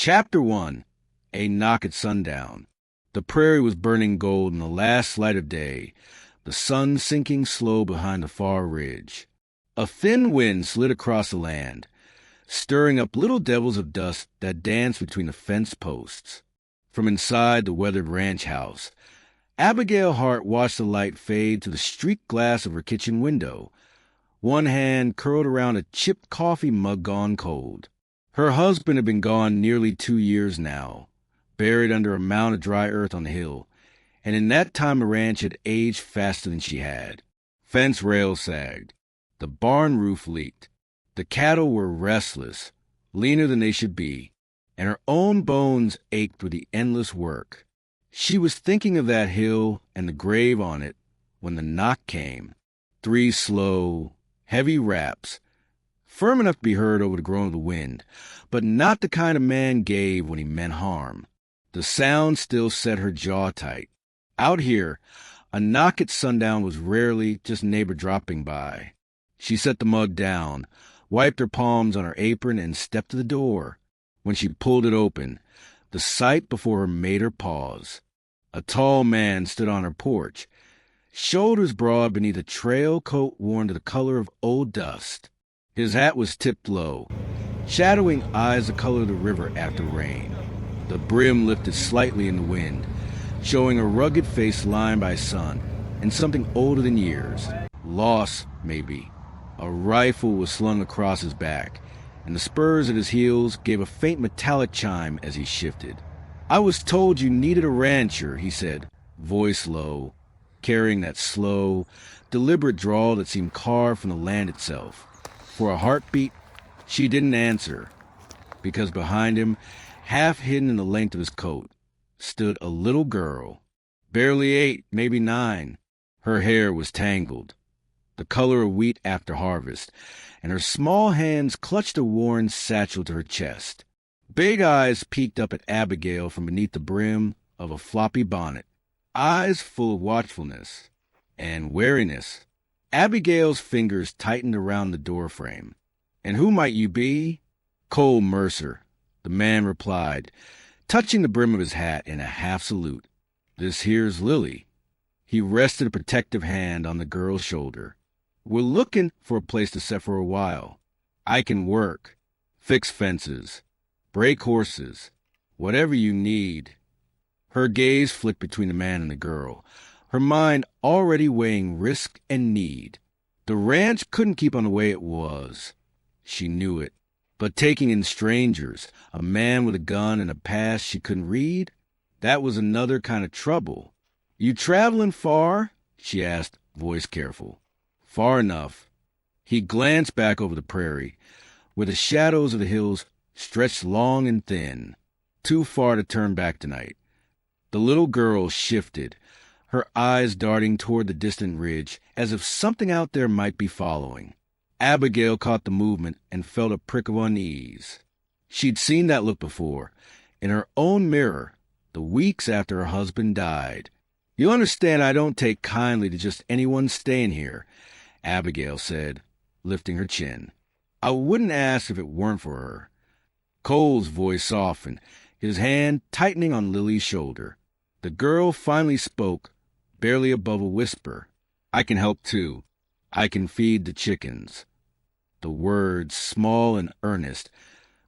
Chapter 1. A Knock at Sundown. The prairie was burning gold in the last light of day, the sun sinking slow behind the far ridge. A thin wind slid across the land, stirring up little devils of dust that danced between the fence posts. From inside the weathered ranch house, Abigail Hart watched the light fade to the streaked glass of her kitchen window, one hand curled around a chipped coffee mug gone cold. Her husband had been gone nearly 2 years now, buried under a mound of dry earth on the hill, and in that time the ranch had aged faster than she had. Fence rails sagged. The barn roof leaked. The cattle were restless, leaner than they should be, and her own bones ached with the endless work. She was thinking of that hill and the grave on it when the knock came. 3 slow, heavy raps, firm enough to be heard over the groan of the wind, but not the kind a man gave when he meant harm. The sound still set her jaw tight. Out here, a knock at sundown was rarely just a neighbor dropping by. She set the mug down, wiped her palms on her apron, and stepped to the door. When she pulled it open, the sight before her made her pause. A tall man stood on her porch, shoulders broad beneath a trail coat worn to the color of old dust. His hat was tipped low, shadowing eyes the color of the river after rain. The brim lifted slightly in the wind, showing a rugged face lined by sun and something older than years. Loss, maybe. A rifle was slung across his back, and the spurs at his heels gave a faint metallic chime as he shifted. "I was told you needed a rancher," he said, voice low, carrying that slow, deliberate drawl that seemed carved from the land itself. For a heartbeat, she didn't answer, because behind him, half hidden in the length of his coat, stood a little girl, barely 8, maybe 9. Her hair was tangled, the color of wheat after harvest, and her small hands clutched a worn satchel to her chest. Big eyes peeked up at Abigail from beneath the brim of a floppy bonnet, eyes full of watchfulness and wariness. Abigail's fingers tightened around the doorframe. "And who might you be?" "Cole Mercer," the man replied, touching the brim of his hat in a half salute. "This here's Lily." He rested a protective hand on the girl's shoulder. "We're looking for a place to set for a while. I can work, fix fences, break horses, whatever you need." Her gaze flicked between the man and the girl, her mind already weighing risk and need. The ranch couldn't keep on the way it was. She knew it. But taking in strangers, a man with a gun and a past she couldn't read, that was another kind of trouble. "You traveling far?" she asked, voice careful. "Far enough." He glanced back over the prairie, where the shadows of the hills stretched long and thin. Too far to turn back tonight. The little girl shifted, her eyes darting toward the distant ridge, as if something out there might be following. Abigail caught the movement and felt a prick of unease. She'd seen that look before, in her own mirror, the weeks after her husband died. "You understand I don't take kindly to just anyone staying here," Abigail said, lifting her chin. "I wouldn't ask if it weren't for her." Cole's voice softened, his hand tightening on Lily's shoulder. The girl finally spoke, barely above a whisper. "I can help too. I can feed the chickens." The words, small and earnest,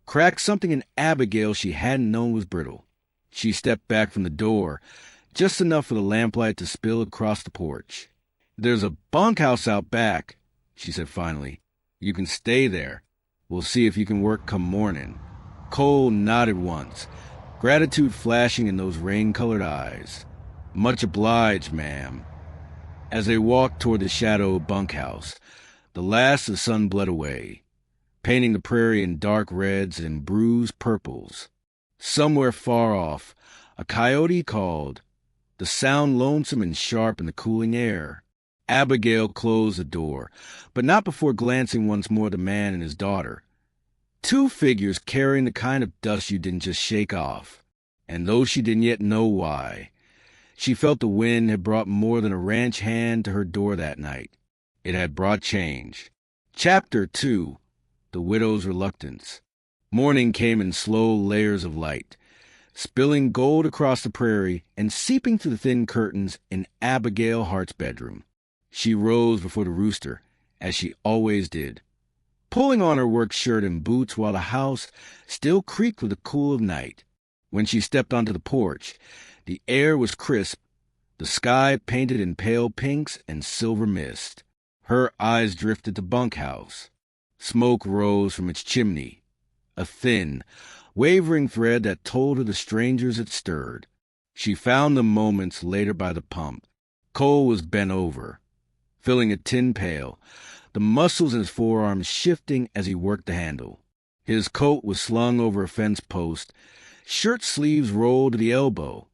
cracked something in Abigail she hadn't known was brittle. She stepped back from the door, just enough for the lamplight to spill across the porch. "There's a bunkhouse out back," she said finally. "You can stay there. We'll see if you can work come morning." Cole nodded once, gratitude flashing in those rain-colored eyes. "Much obliged, ma'am." As they walked toward the shadowed bunkhouse, the last of the sun bled away, painting the prairie in dark reds and bruised purples. Somewhere far off, a coyote called, the sound lonesome and sharp in the cooling air. Abigail closed the door, but not before glancing once more at the man and his daughter. 2 figures carrying the kind of dust you didn't just shake off, and though she didn't yet know why, she felt the wind had brought more than a ranch hand to her door that night. It had brought change. Chapter 2. The Widow's Reluctance. Morning came in slow layers of light, spilling gold across the prairie and seeping through the thin curtains in Abigail Hart's bedroom. She rose before the rooster, as she always did, pulling on her work shirt and boots while the house still creaked with the cool of night. When she stepped onto the porch, the air was crisp, the sky painted in pale pinks and silver mist. Her eyes drifted to the bunkhouse. Smoke rose from its chimney, a thin, wavering thread that told her the strangers it stirred. She found them moments later by the pump. Cole was bent over, filling a tin pail, the muscles in his forearms shifting as he worked the handle. His coat was slung over a fence post, shirt sleeves rolled to the elbow,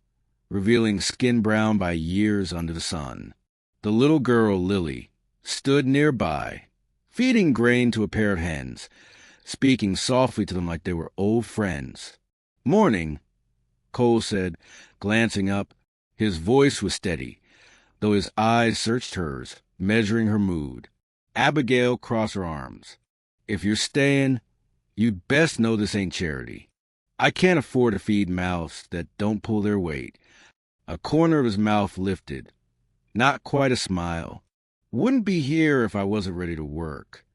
revealing skin brown by years under the sun. The little girl, Lily, stood nearby, feeding grain to a pair of hens, speaking softly to them like they were old friends. "Morning," Cole said, glancing up. His voice was steady, though his eyes searched hers, measuring her mood. Abigail crossed her arms. "If you're staying, you'd best know this ain't charity. I can't afford to feed mouths that don't pull their weight." A corner of his mouth lifted. Not quite a smile. "Wouldn't be here if I wasn't ready to work."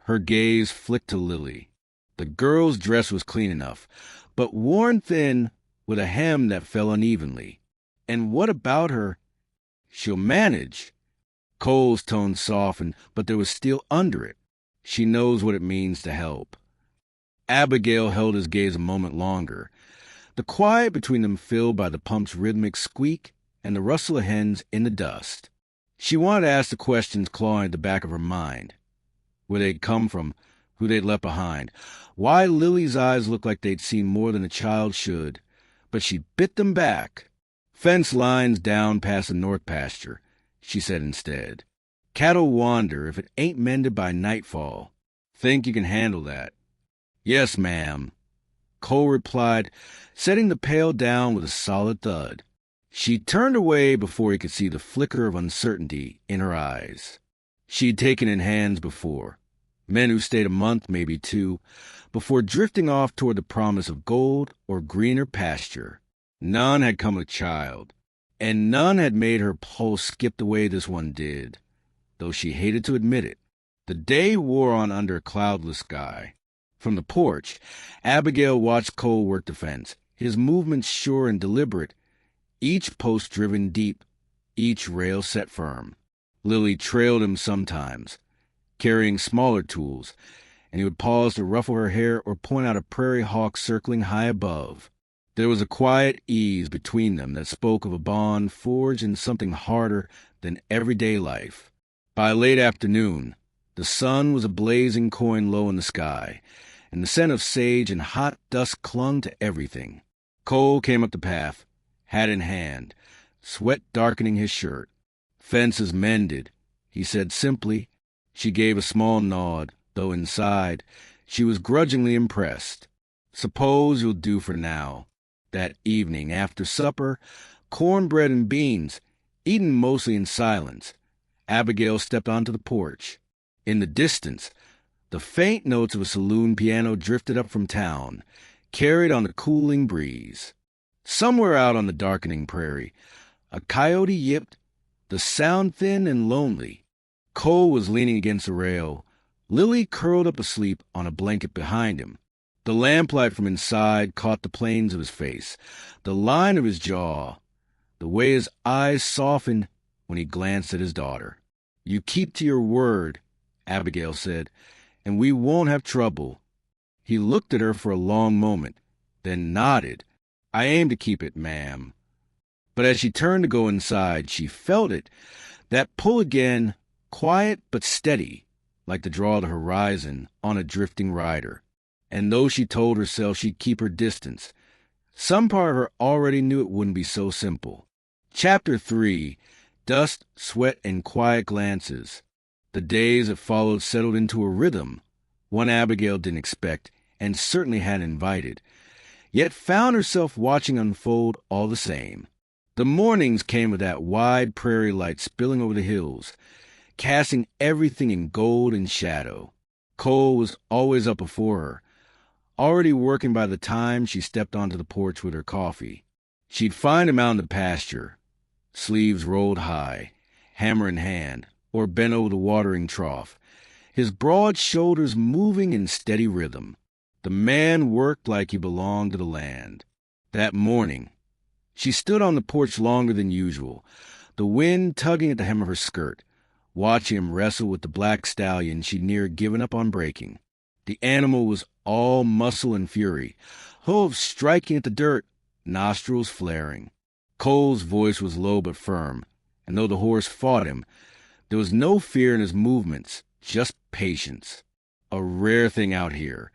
Her gaze flicked to Lily. The girl's dress was clean enough, but worn thin with a hem that fell unevenly. "And what about her? She'll manage." Cole's tone softened, but there was steel under it. "She knows what it means to help." Abigail held his gaze a moment longer, the quiet between them filled by the pump's rhythmic squeak and the rustle of hens in the dust. She wanted to ask the questions clawing at the back of her mind. Where they'd come from, who they'd left behind, why Lily's eyes looked like they'd seen more than a child should, but she bit them back. "Fence lines down past the north pasture," she said instead. "Cattle wander if it ain't mended by nightfall. Think you can handle that?" "Yes, ma'am," Cole replied, setting the pail down with a solid thud. She turned away before he could see the flicker of uncertainty in her eyes. She'd taken in hands before, men who stayed a month, maybe two, before drifting off toward the promise of gold or greener pasture. None had come with child, and none had made her pulse skip the way this one did, though she hated to admit it. The day wore on under a cloudless sky. From the porch, Abigail watched Cole work the fence, his movements sure and deliberate, each post driven deep, each rail set firm. Lily trailed him sometimes, carrying smaller tools, and he would pause to ruffle her hair or point out a prairie hawk circling high above. There was a quiet ease between them that spoke of a bond forged in something harder than everyday life. By late afternoon, the sun was a blazing coin low in the sky, and the scent of sage and hot dust clung to everything. Cole came up the path, hat in hand, sweat darkening his shirt. "Fences mended," he said simply. She gave a small nod, though inside she was grudgingly impressed. "Suppose you'll do for now." That evening, after supper, cornbread and beans, eaten mostly in silence, Abigail stepped onto the porch. In the distance, the faint notes of a saloon piano drifted up from town, carried on the cooling breeze. Somewhere out on the darkening prairie, a coyote yipped, the sound thin and lonely. Cole was leaning against the rail, Lily curled up asleep on a blanket behind him. The lamplight from inside caught the planes of his face, the line of his jaw, the way his eyes softened when he glanced at his daughter. "You keep to your word," Abigail said, "and we won't have trouble." He looked at her for a long moment, then nodded. "I aim to keep it, ma'am." But as she turned to go inside, she felt it, that pull again, quiet but steady, like the draw of the horizon on a drifting rider. And though she told herself she'd keep her distance, some part of her already knew it wouldn't be so simple. Chapter 3, Dust, Sweat, and Quiet Glances. The days that followed settled into a rhythm, one Abigail didn't expect and certainly hadn't invited, yet found herself watching unfold all the same. The mornings came with that wide prairie light spilling over the hills, casting everything in gold and shadow. Cole was always up before her, already working by the time she stepped onto the porch with her coffee. She'd find him out in the pasture, sleeves rolled high, hammer in hand, or bent over the watering trough, his broad shoulders moving in steady rhythm. The man worked like he belonged to the land. That morning, she stood on the porch longer than usual, the wind tugging at the hem of her skirt, watching him wrestle with the black stallion she'd near given up on breaking. The animal was all muscle and fury, hooves striking at the dirt, nostrils flaring. Cole's voice was low but firm, and though the horse fought him, there was no fear in his movements, just patience. A rare thing out here,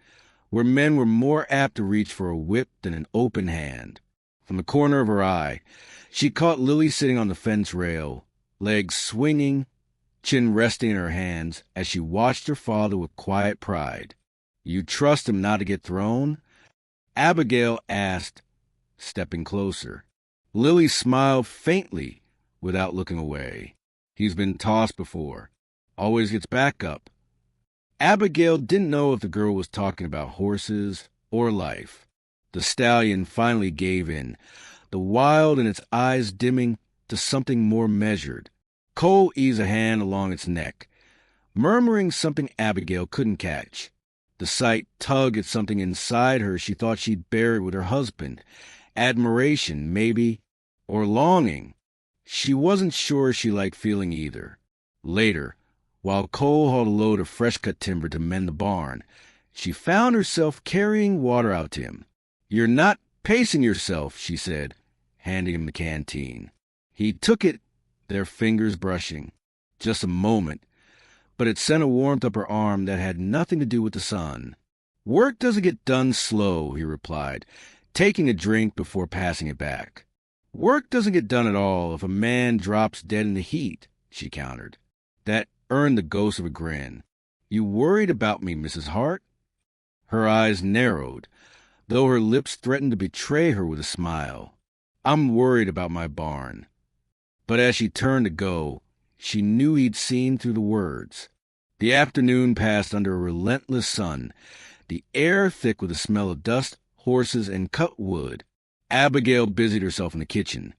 where men were more apt to reach for a whip than an open hand. From the corner of her eye, she caught Lily sitting on the fence rail, legs swinging, chin resting in her hands, as she watched her father with quiet pride. "You trust him not to get thrown?" Abigail asked, stepping closer. Lily smiled faintly without looking away. "He's been tossed before. Always gets back up." Abigail didn't know if the girl was talking about horses or life. The stallion finally gave in, the wild in its eyes dimming to something more measured. Cole eased a hand along its neck, murmuring something Abigail couldn't catch. The sight tugged at something inside her she thought she'd buried with her husband. Admiration, maybe, or longing. She wasn't sure she liked feeling either. Later, while Cole hauled a load of fresh-cut timber to mend the barn, she found herself carrying water out to him. "You're not pacing yourself," she said, handing him the canteen. He took it, their fingers brushing. Just a moment, but it sent a warmth up her arm that had nothing to do with the sun. "Work doesn't get done slow," he replied, taking a drink before passing it back. "Work doesn't get done at all if a man drops dead in the heat," she countered. That earned the ghost of a grin. "You worried about me, Mrs. Hart?" Her eyes narrowed, though her lips threatened to betray her with a smile. "I'm worried about my barn." But as she turned to go, she knew he'd seen through the words. The afternoon passed under a relentless sun, the air thick with the smell of dust, horses, and cut wood. Abigail busied herself in the kitchen.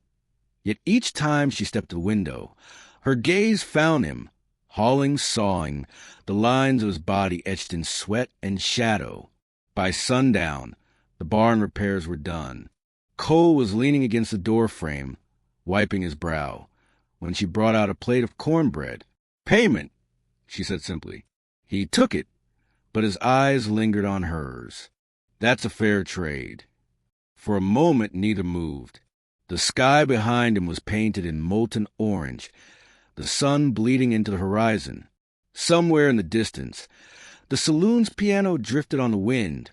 Yet each time she stepped to the window, her gaze found him, hauling, sawing, the lines of his body etched in sweat and shadow. By sundown, the barn repairs were done. Cole was leaning against the doorframe, wiping his brow, when she brought out a plate of cornbread. "Payment," she said simply. He took it, but his eyes lingered on hers. "That's a fair trade." For a moment, neither moved. The sky behind him was painted in molten orange, the sun bleeding into the horizon. Somewhere in the distance, the saloon's piano drifted on the wind,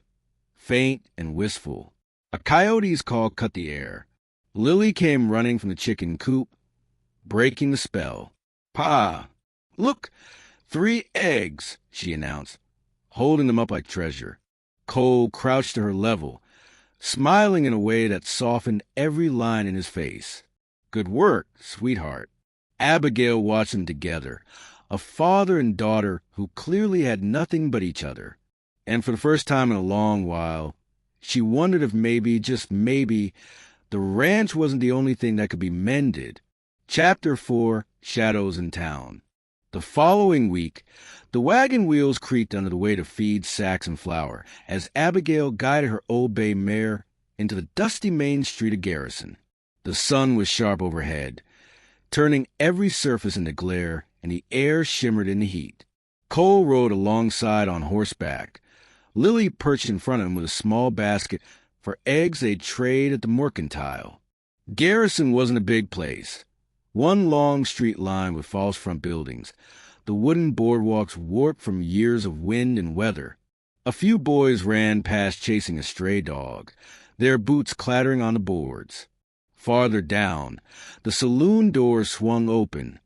faint and wistful. A coyote's call cut the air. Lily came running from the chicken coop, breaking the spell. "Pa, look, 3 eggs," she announced, holding them up like treasure. Cole crouched to her level, smiling in a way that softened every line in his face. "Good work, sweetheart." Abigail watched them together, a father and daughter who clearly had nothing but each other. And for the first time in a long while, she wondered if maybe, just maybe, the ranch wasn't the only thing that could be mended. Chapter 4, Shadows in Town. The following week, the wagon wheels creaked under the weight of feed, sacks, and flour as Abigail guided her old bay mare into the dusty main street of Garrison. The sun was sharp overhead, turning every surface into glare, and the air shimmered in the heat. Cole rode alongside on horseback, Lily perched in front of him with a small basket for eggs they'd trade at the mercantile. Garrison wasn't a big place. One long street lined with false front buildings, the wooden boardwalks warped from years of wind and weather. A few boys ran past chasing a stray dog, their boots clattering on the boards. Farther down, the saloon doors swung open,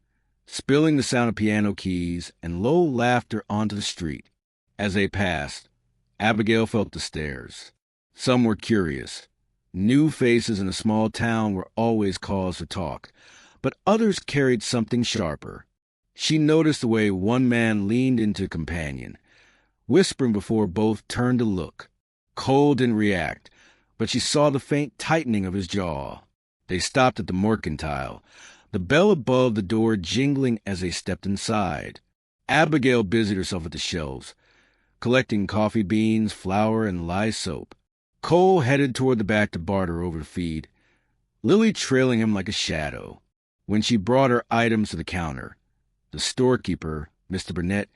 spilling the sound of piano keys and low laughter onto the street. As they passed, Abigail felt the stares. Some were curious. New faces in a small town were always cause for talk, but others carried something sharper. She noticed the way one man leaned into a companion, whispering before both turned to look. Cole didn't react, but she saw the faint tightening of his jaw. They stopped at the mercantile, the bell above the door jingling as they stepped inside. Abigail busied herself at the shelves, collecting coffee beans, flour, and lye soap. Cole headed toward the back to barter over the feed, Lily trailing him like a shadow. When she brought her items to the counter, the storekeeper, Mr. Burnett,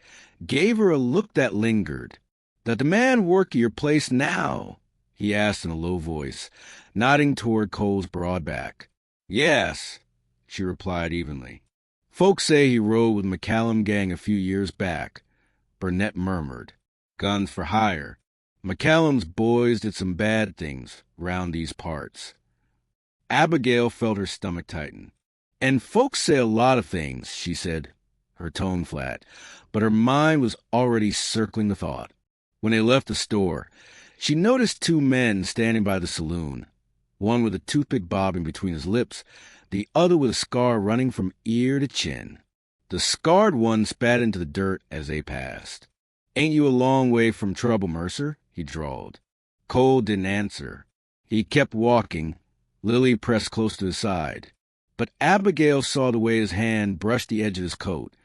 gave her a look that lingered. "That the man work at your place now?" he asked in a low voice, nodding toward Cole's broad back. "Yes," she replied evenly. "Folks say he rode with McCallum gang a few years back," Burnett murmured. "Guns for hire. McCallum's boys did some bad things round these parts." Abigail felt her stomach tighten. "And folks say a lot of things," she said, her tone flat, but her mind was already circling the thought. When they left the store, she noticed two men standing by the saloon, one with a toothpick bobbing between his lips, the other with a scar running from ear to chin. The scarred one spat into the dirt as they passed. "Ain't you a long way from trouble, Mercer?" he drawled. Cole didn't answer. He kept walking. Lily pressed close to his side. But Abigail saw the way his hand brushed the edge of his coat,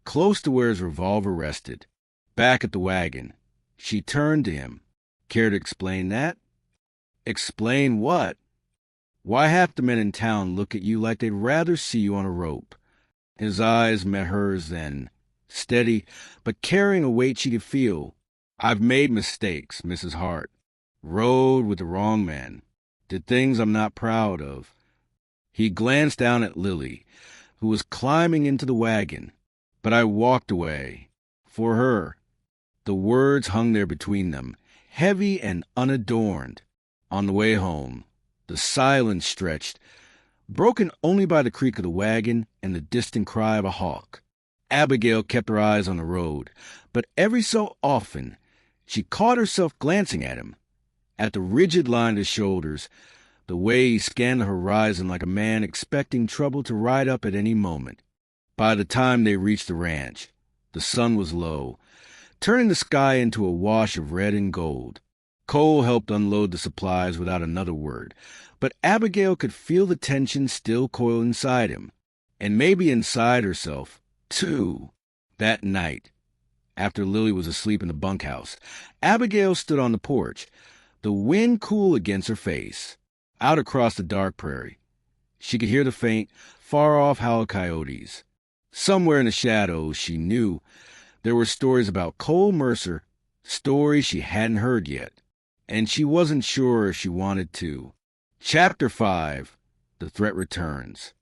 close to where his revolver rested. Back at the wagon, she turned to him. "Care to explain that?" "Explain what?" "Why half the men in town look at you like they'd rather see you on a rope." His eyes met hers then, steady, but carrying a weight she could feel. "I've made mistakes, Mrs. Hart. Rode with the wrong men. Did things I'm not proud of." He glanced down at Lily, who was climbing into the wagon. "But I walked away. For her." The words hung there between them, heavy and unadorned. On the way home, the silence stretched, broken only by the creak of the wagon and the distant cry of a hawk. Abigail kept her eyes on the road, but every so often she caught herself glancing at him, at the rigid line of his shoulders, the way he scanned the horizon like a man expecting trouble to ride up at any moment. By the time they reached the ranch, the sun was low, turning the sky into a wash of red and gold. Cole helped unload the supplies without another word, but Abigail could feel the tension still coil inside him, and maybe inside herself, too. That night, after Lily was asleep in the bunkhouse, Abigail stood on the porch, the wind cool against her face. Out across the dark prairie, she could hear the faint, far-off howl of coyotes. Somewhere in the shadows, she knew, there were stories about Cole Mercer, stories she hadn't heard yet, and she wasn't sure if she wanted to. Chapter 5. The Threat Returns.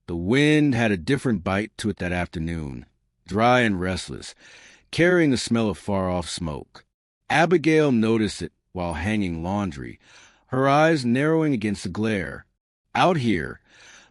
The wind had a different bite to it that afternoon, dry and restless, carrying the smell of far-off smoke. Abigail noticed it while hanging laundry, her eyes narrowing against the glare. Out here,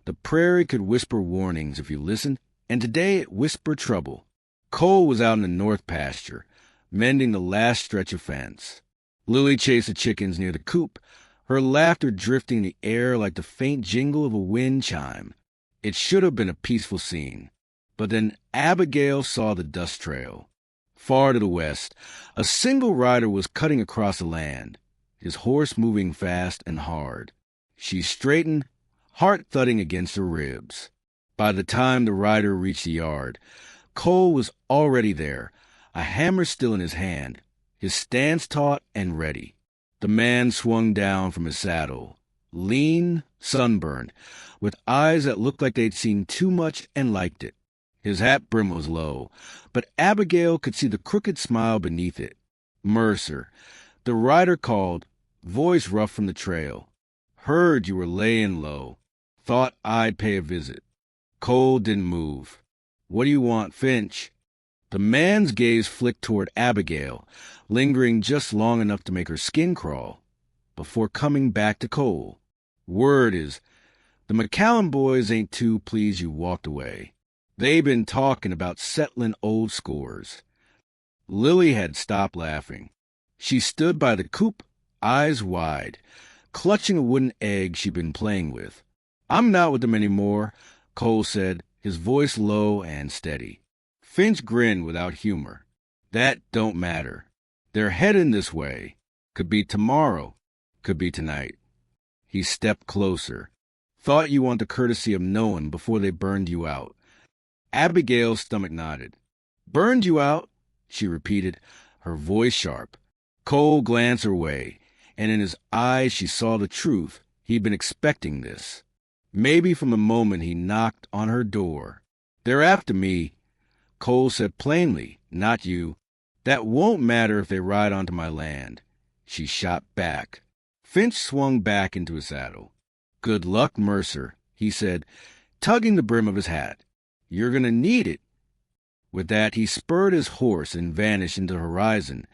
the prairie could whisper warnings if you listened, and today it whispered trouble. Cole was out in the north pasture, mending the last stretch of fence. Lily chased the chickens near the coop, her laughter drifting in the air like the faint jingle of a wind chime. It should have been a peaceful scene. But then Abigail saw the dust trail. Far to the west, a single rider was cutting across the land, his horse moving fast and hard. She straightened, heart thudding against her ribs. By the time the rider reached the yard, Cole was already there, a hammer still in his hand, his stance taut and ready. The man swung down from his saddle, lean, sunburned, with eyes that looked like they'd seen too much and liked it. His hat brim was low, but Abigail could see the crooked smile beneath it. "Mercer," the rider called, voice rough from the trail. "Heard you were laying low. Thought I'd pay a visit." Cole didn't move. "What do you want, Finch?" The man's gaze flicked toward Abigail, lingering just long enough to make her skin crawl, before coming back to Cole. "Word is, the McCallum boys ain't too pleased you walked away. They been talking about settling old scores." Lily had stopped laughing. She stood by the coop, eyes wide, clutching a wooden egg she'd been playing with. "I'm not with them anymore," Cole said, his voice low and steady. Finch grinned without humor. "That don't matter. They're heading this way. Could be tomorrow. Could be tonight. He stepped closer. Thought you want the courtesy of knowing before they burned you out. Abigail's stomach nodded. Burned you out? She repeated, her voice sharp. Cole glanced her way, and in his eyes she saw the truth. He'd been expecting this. Maybe from the moment he knocked on her door. They're after me, Cole said plainly, not you. That won't matter if they ride onto my land. She shot back. Finch swung back into his saddle. Good luck, Mercer, he said, tugging the brim of his hat. You're going to need it. With that, he spurred his horse and vanished into the horizon,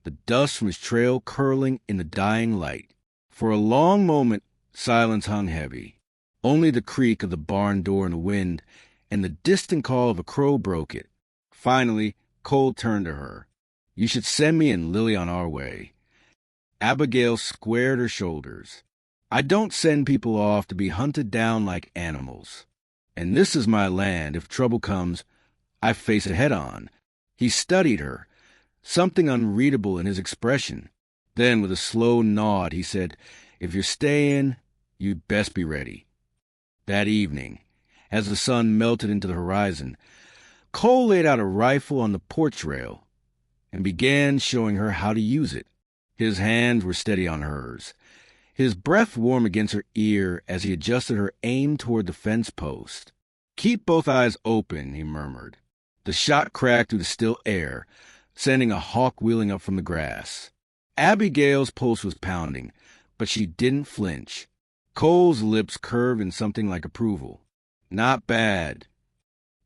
the dust from his trail curling in the dying light. For a long moment, silence hung heavy. Only the creak of the barn door in the wind and the distant call of a crow broke it. Finally, Cole turned to her. You should send me and Lily on our way. Abigail squared her shoulders. I don't send people off to be hunted down like animals. And this is my land. If trouble comes, I face it head on. He studied her, something unreadable in his expression. Then, with a slow nod, he said, If you're staying, you'd best be ready. That evening, as the sun melted into the horizon, Cole laid out a rifle on the porch rail and began showing her how to use it. His hands were steady on hers, his breath warm against her ear as he adjusted her aim toward the fence post. Keep both eyes open, he murmured. The shot cracked through the still air, sending a hawk wheeling up from the grass. Abigail's pulse was pounding, but she didn't flinch. Cole's lips curved in something like approval. Not bad.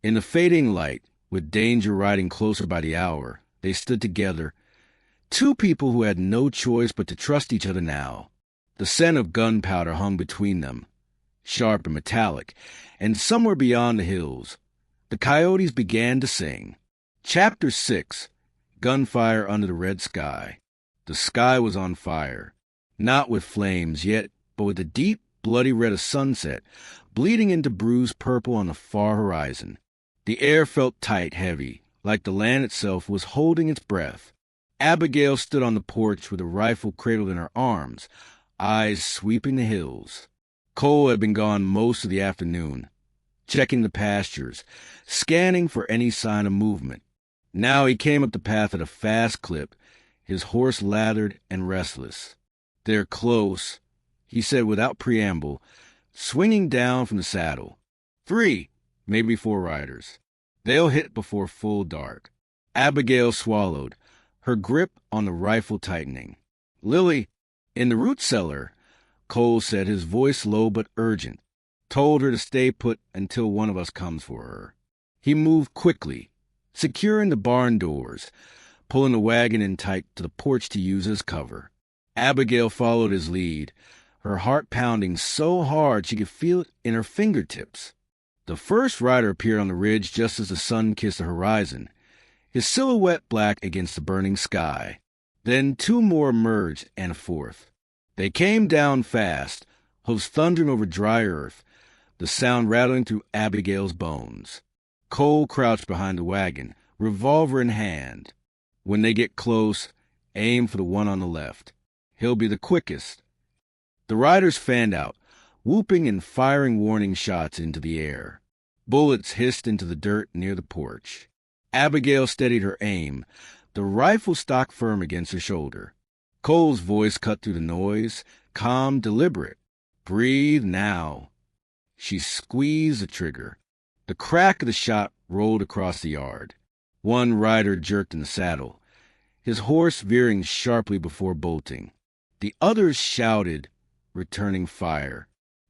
In the fading light, with danger riding closer by the hour, they stood together, two people who had no choice but to trust each other now. The scent of gunpowder hung between them, sharp and metallic, and somewhere beyond the hills, the coyotes began to sing. Chapter 6, Gunfire Under the Red Sky. The sky was on fire, not with flames yet, but with the deep, bloody red of sunset, bleeding into bruised purple on the far horizon. The air felt tight, heavy, like the land itself was holding its breath. Abigail stood on the porch with a rifle cradled in her arms, eyes sweeping the hills. Cole had been gone most of the afternoon, checking the pastures, scanning for any sign of movement. Now he came up the path at a fast clip, his horse lathered and restless. They're close, he said without preamble, swinging down from the saddle. 3, maybe 4 riders. They'll hit before full dark. Abigail swallowed, her grip on the rifle tightening. Lily, in the root cellar, Cole said, his voice low but urgent. Told her to stay put until one of us comes for her. He moved quickly, securing the barn doors, pulling the wagon in tight to the porch to use as cover. Abigail followed his lead, her heart pounding so hard she could feel it in her fingertips. The first rider appeared on the ridge just as the sun kissed the horizon, his silhouette black against the burning sky. Then 2 more emerged, and a 4th. They came down fast, hoofs thundering over dry earth, the sound rattling through Abigail's bones. Cole crouched behind the wagon, revolver in hand. When they get close, aim for the one on the left. He'll be the quickest. The riders fanned out, whooping and firing warning shots into the air. Bullets hissed into the dirt near the porch. Abigail steadied her aim, the rifle stock firm against her shoulder. Cole's voice cut through the noise, calm, deliberate. Breathe now. She squeezed the trigger. The crack of the shot rolled across the yard. One rider jerked in the saddle, his horse veering sharply before bolting. The others shouted, returning fire.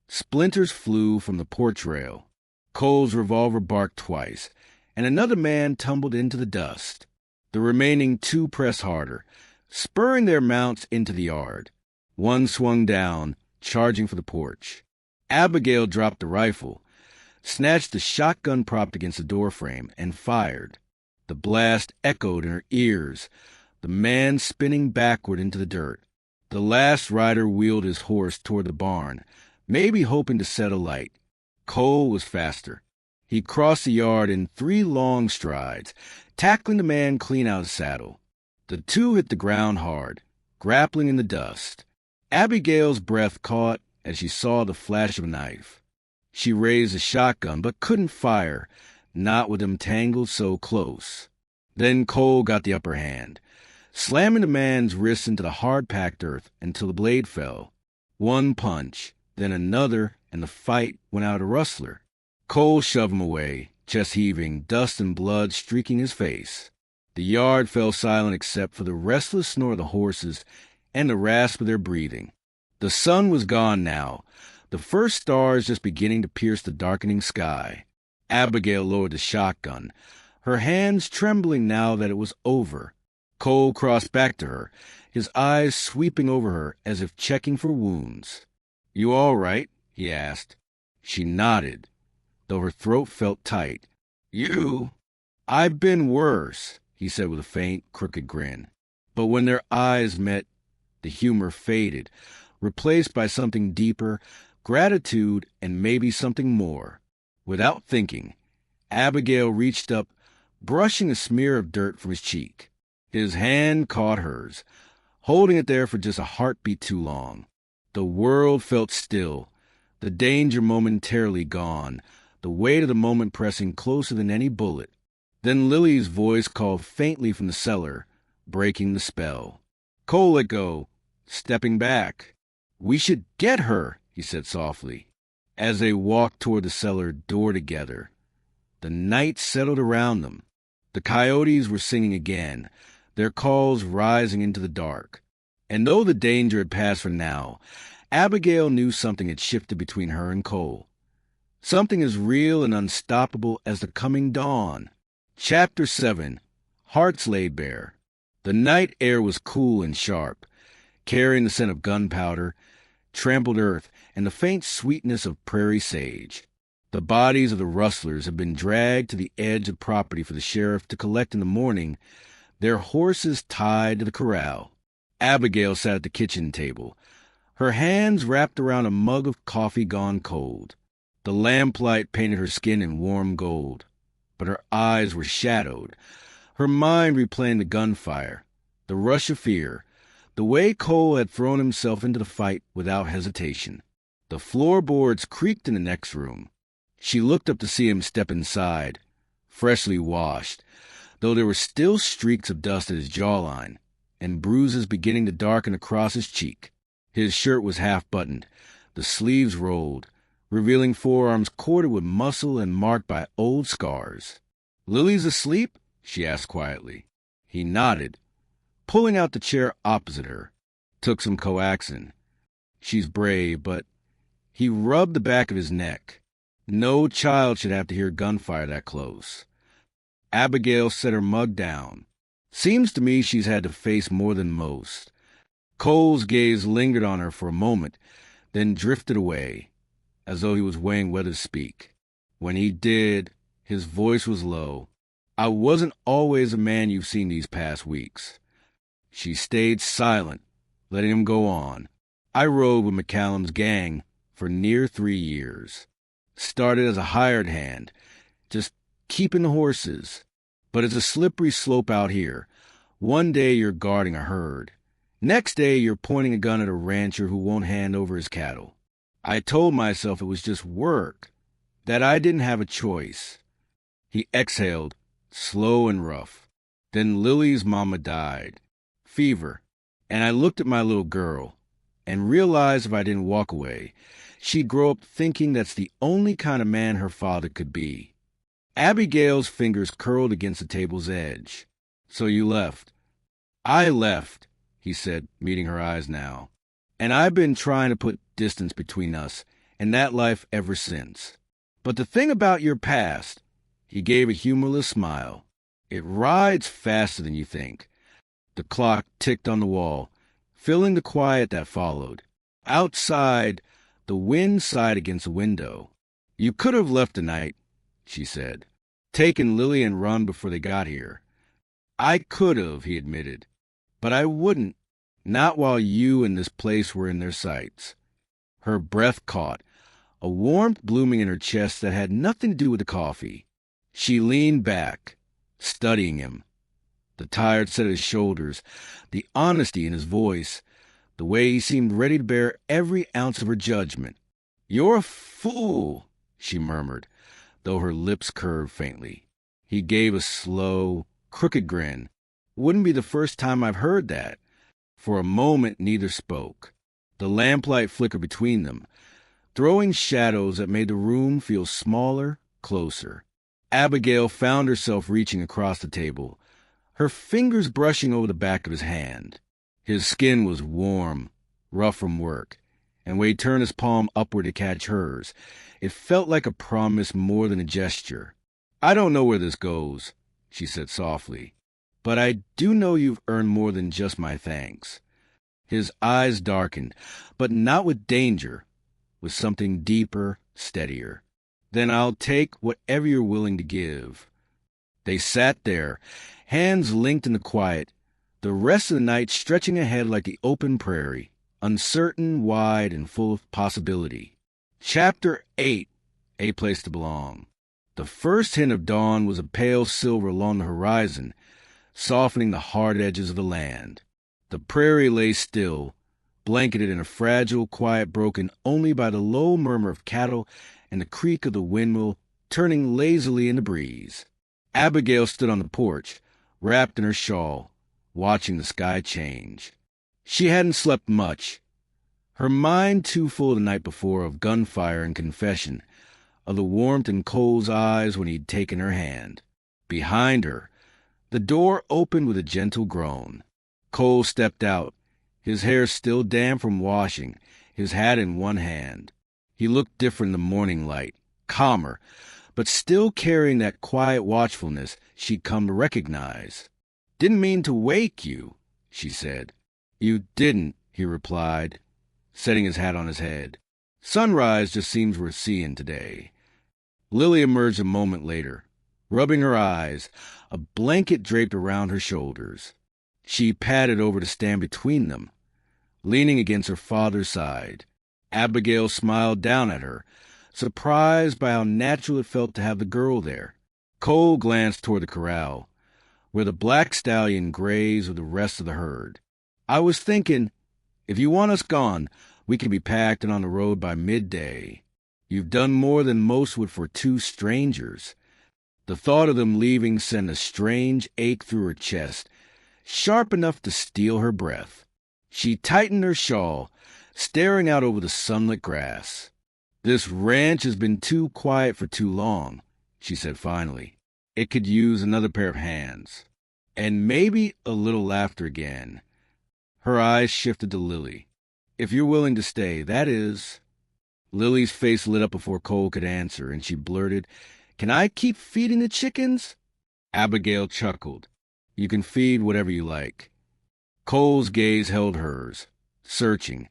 Splinters flew from the porch rail. Cole's revolver barked twice, and another man tumbled into the dust. The remaining 2 pressed harder, spurring their mounts into the yard. One swung down, charging for the porch. Abigail dropped the rifle, snatched the shotgun propped against the doorframe, and fired. The blast echoed in her ears, the man spinning backward into the dirt. The last rider wheeled his horse toward the barn, maybe hoping to set a light. Cole was faster. He crossed the yard in 3 long strides, tackling the man clean out of the saddle. The 2 hit the ground hard, grappling in the dust. Abigail's breath caught as she saw the flash of a knife. She raised a shotgun but couldn't fire, not with them tangled so close. Then Cole got the upper hand, slamming the man's wrist into the hard-packed earth until the blade fell. One punch, then another, and the fight went out a rustler. Cole shoved him away, chest heaving, dust and blood streaking his face. The yard fell silent except for the restless snore of the horses and the rasp of their breathing. The sun was gone now, the first stars just beginning to pierce the darkening sky. Abigail lowered the shotgun, her hands trembling now that it was over. Cole crossed back to her, his eyes sweeping over her as if checking for wounds. "You all right?" he asked. She nodded, though her throat felt tight. "You?" "I've been worse," he said with a faint, crooked grin. But when their eyes met, the humor faded, replaced by something deeper, gratitude, and maybe something more. Without thinking, Abigail reached up, brushing a smear of dirt from his cheek. His hand caught hers, holding it there for just a heartbeat too long. The world felt still, the danger momentarily gone, the weight of the moment pressing closer than any bullet. Then Lily's voice called faintly from the cellar, breaking the spell. Cole let go, stepping back. "We should get her," he said softly, as they walked toward the cellar door together. The night settled around them. The coyotes were singing again, their calls rising into the dark. And though the danger had passed for now, Abigail knew something had shifted between her and Cole. Something as real and unstoppable as the coming dawn. Chapter 7. Hearts Laid Bare. The night air was cool and sharp, carrying the scent of gunpowder, trampled earth, and the faint sweetness of prairie sage. The bodies of the rustlers had been dragged to the edge of property for the sheriff to collect in the morning, their horses tied to the corral. Abigail sat at the kitchen table, her hands wrapped around a mug of coffee gone cold. The lamplight painted her skin in warm gold, but her eyes were shadowed, her mind replaying the gunfire, the rush of fear, the way Cole had thrown himself into the fight without hesitation. The floorboards creaked in the next room. She looked up to see him step inside, freshly washed, though there were still streaks of dust at his jawline, and bruises beginning to darken across his cheek. His shirt was half-buttoned, the sleeves rolled, revealing forearms corded with muscle and marked by old scars. "Lily's asleep?" she asked quietly. He nodded, pulling out the chair opposite her. Took some coaxin. "She's brave, but..." He rubbed the back of his neck. No child should have to hear gunfire that close. Abigail set her mug down. "Seems to me she's had to face more than most." Cole's gaze lingered on her for a moment, then drifted away, as though he was weighing whether to speak. When he did, his voice was low. "I wasn't always a man you've seen these past weeks." She stayed silent, letting him go on. "I rode with McCallum's gang for near 3 years. Started as a hired hand, just keeping the horses. But it's a slippery slope out here. One day you're guarding a herd. Next day you're pointing a gun at a rancher who won't hand over his cattle. I told myself it was just work, that I didn't have a choice." He exhaled, slow and rough. "Then Lily's mama died. Fever. And I looked at my little girl and realized if I didn't walk away, she'd grow up thinking that's the only kind of man her father could be." Abigail's fingers curled against the table's edge. "So you left." "I left," he said, meeting her eyes now. "And I've been trying to put distance between us and that life ever since. But the thing about your past," he gave a humorless smile, "it rides faster than you think." The clock ticked on the wall, filling the quiet that followed. Outside, the wind sighed against the window. "You could have left tonight," she said, "taken Lily and run before they got here." "I could have," he admitted, "but I wouldn't, not while you and this place were in their sights." Her breath caught, a warmth blooming in her chest that had nothing to do with the coffee. She leaned back, studying him. The tired set of his shoulders, the honesty in his voice, the way he seemed ready to bear every ounce of her judgment. "You're a fool," she murmured, though her lips curved faintly. He gave a slow, crooked grin. "Wouldn't be the first time I've heard that." For a moment neither spoke. The lamplight flickered between them, throwing shadows that made the room feel smaller, closer. Abigail found herself reaching across the table, her fingers brushing over the back of his hand. His skin was warm, rough from work, and when he turned his palm upward to catch hers, it felt like a promise more than a gesture. "I don't know where this goes," she said softly, "but I do know you've earned more than just my thanks." His eyes darkened, but not with danger, with something deeper, steadier. "Then I'll take whatever you're willing to give." They sat there, hands linked in the quiet, the rest of the night stretching ahead like the open prairie, uncertain, wide, and full of possibility. Chapter 8. A Place to Belong. The first hint of dawn was a pale silver along the horizon, softening the hard edges of the land. The prairie lay still, blanketed in a fragile quiet broken only by the low murmur of cattle and the creak of the windmill turning lazily in the breeze. Abigail stood on the porch, wrapped in her shawl, watching the sky change. She hadn't slept much, her mind too full the night before of gunfire and confession, of the warmth in Cole's eyes when he'd taken her hand. Behind her, the door opened with a gentle groan. Cole stepped out, his hair still damp from washing, his hat in one hand. He looked different in the morning light, calmer, but still carrying that quiet watchfulness she'd come to recognize. "Didn't mean to wake you," she said. "You didn't," he replied, setting his hat on his head. "Sunrise just seems worth seeing today." Lily emerged a moment later, rubbing her eyes, a blanket draped around her shoulders. She padded over to stand between them, leaning against her father's side. Abigail smiled down at her, surprised by how natural it felt to have the girl there. Cole glanced toward the corral, where the black stallion grazed with the rest of the herd. "I was thinking, if you want us gone, we can be packed and on the road by midday. You've done more than most would for two strangers." The thought of them leaving sent a strange ache through her chest, sharp enough to steal her breath. She tightened her shawl, staring out over the sunlit grass. "This ranch has been too quiet for too long," she said finally. "It could use another pair of hands." And maybe a little laughter again. Her eyes shifted to Lily. "If you're willing to stay, that is." Lily's face lit up before Cole could answer, and she blurted, "Can I keep feeding the chickens?" Abigail chuckled. "You can feed whatever you like." Cole's gaze held hers, searching,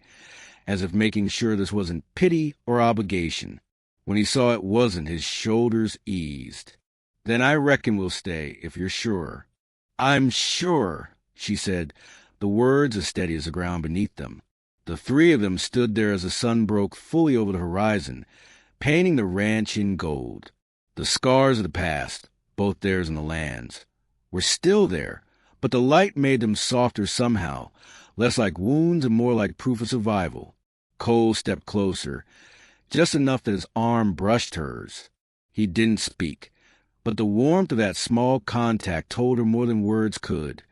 as if making sure this wasn't pity or obligation. When he saw it wasn't, his shoulders eased. "Then I reckon we'll stay, if you're sure." "I'm sure," she said, the words as steady as the ground beneath them. The three of them stood there as the sun broke fully over the horizon, painting the ranch in gold. The scars of the past, both theirs and the land's, were still there, but the light made them softer somehow, less like wounds and more like proof of survival. Cole stepped closer, just enough that his arm brushed hers. He didn't speak, but the warmth of that small contact told her more than words could,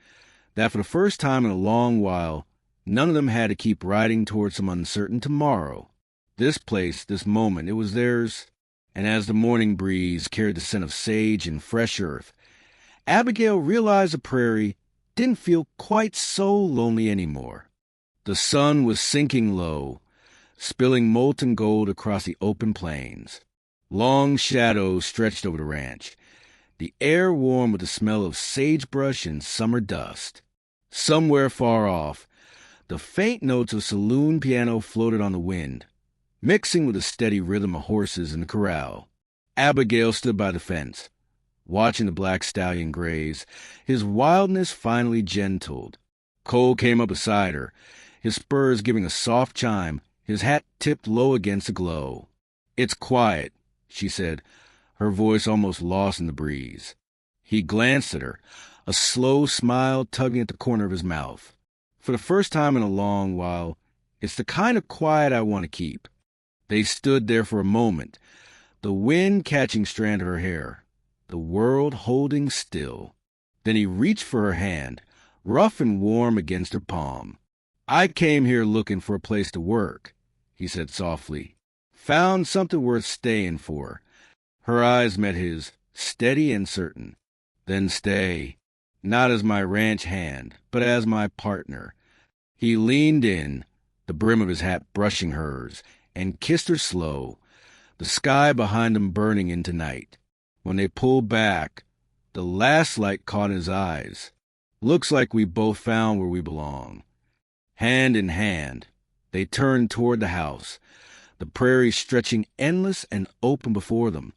that for the first time in a long while, none of them had to keep riding toward some uncertain tomorrow. This place, this moment, it was theirs. And as the morning breeze carried the scent of sage and fresh earth, Abigail realized the prairie didn't feel quite so lonely anymore. The sun was sinking low, spilling molten gold across the open plains. Long shadows stretched over the ranch, the air warm with the smell of sagebrush and summer dust. Somewhere far off, the faint notes of saloon piano floated on the wind, mixing with the steady rhythm of horses in the corral. Abigail stood by the fence, watching the black stallion graze, his wildness finally gentled. Cole came up beside her, his spurs giving a soft chime, his hat tipped low against the glow. "It's quiet," she said, her voice almost lost in the breeze. He glanced at her, a slow smile tugging at the corner of his mouth. For the first time in a long while, it's the kind of quiet I want to keep. They stood there for a moment, the wind catching strand of her hair, the world holding still. Then he reached for her hand, rough and warm against her palm. "I came here looking for a place to work," he said softly. "Found something worth staying for." Her eyes met his, steady and certain. "Then stay, not as my ranch hand, but as my partner." He leaned in, the brim of his hat brushing hers, and kissed her slow, the sky behind them burning into night. When they pulled back, the last light caught his eyes. "Looks like we both found where we belong." Hand in hand, they turned toward the house, the prairie stretching endless and open before them.